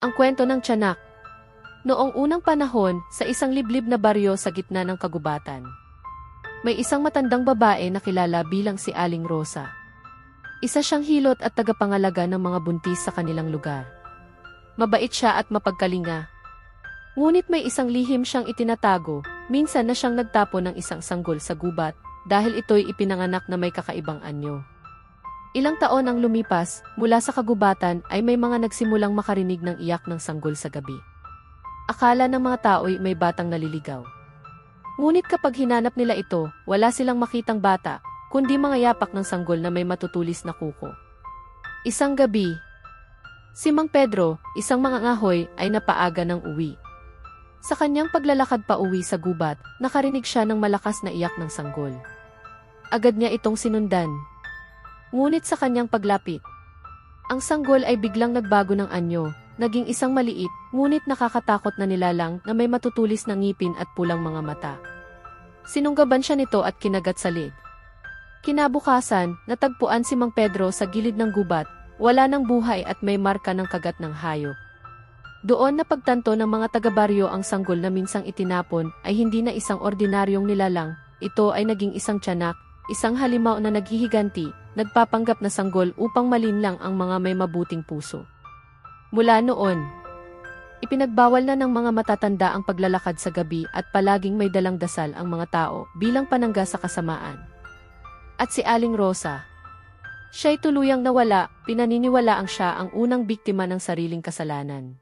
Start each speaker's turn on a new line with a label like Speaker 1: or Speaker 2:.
Speaker 1: Ang kwento ng tiyanak. Noong unang panahon, sa isang liblib na baryo sa gitna ng kagubatan, may isang matandang babae na kilala bilang si Aling Rosa. Isa siyang hilot at tagapangalaga ng mga buntis sa kanilang lugar. Mabait siya at mapagkalinga. Ngunit may isang lihim siyang itinatago, minsan na siyang nagtapon ng isang sanggol sa gubat dahil ito'y ipinanganak na may kakaibang anyo. Ilang taon ang lumipas, mula sa kagubatan ay may mga nagsimulang makarinig ng iyak ng sanggol sa gabi. Akala ng mga tao'y may batang naliligaw. Ngunit kapag hinanap nila ito, wala silang makitang bata, kundi mga yapak ng sanggol na may matutulis na kuko. Isang gabi, si Mang Pedro, isang mangangahoy, ay napaaga ng uwi. Sa kanyang paglalakad pa uwi sa gubat, nakarinig siya ng malakas na iyak ng sanggol. Agad niya itong sinundan. Ngunit sa kanyang paglapit, ang sanggol ay biglang nagbago ng anyo, naging isang maliit, ngunit nakakatakot na nilalang na may matutulis na ngipin at pulang mga mata. Sinunggaban siya nito at kinagat sa lid. Kinabukasan, natagpuan si Mang Pedro sa gilid ng gubat, wala ng buhay at may marka ng kagat ng hayop. Doon napagtanto ng mga taga-baryo ang sanggol na minsang itinapon ay hindi na isang ordinaryong nilalang, ito ay naging isang tiyanak, isang halimaw na naghihiganti, nagpapanggap na sanggol upang malinlang ang mga may mabuting puso. Mula noon, ipinagbawal na ng mga matatanda ang paglalakad sa gabi at palaging may dalang dasal ang mga tao bilang panangga sa kasamaan. At si Aling Rosa, siya'y tuluyang nawala, pinaniniwalaang siya ang unang biktima ng sariling kasalanan.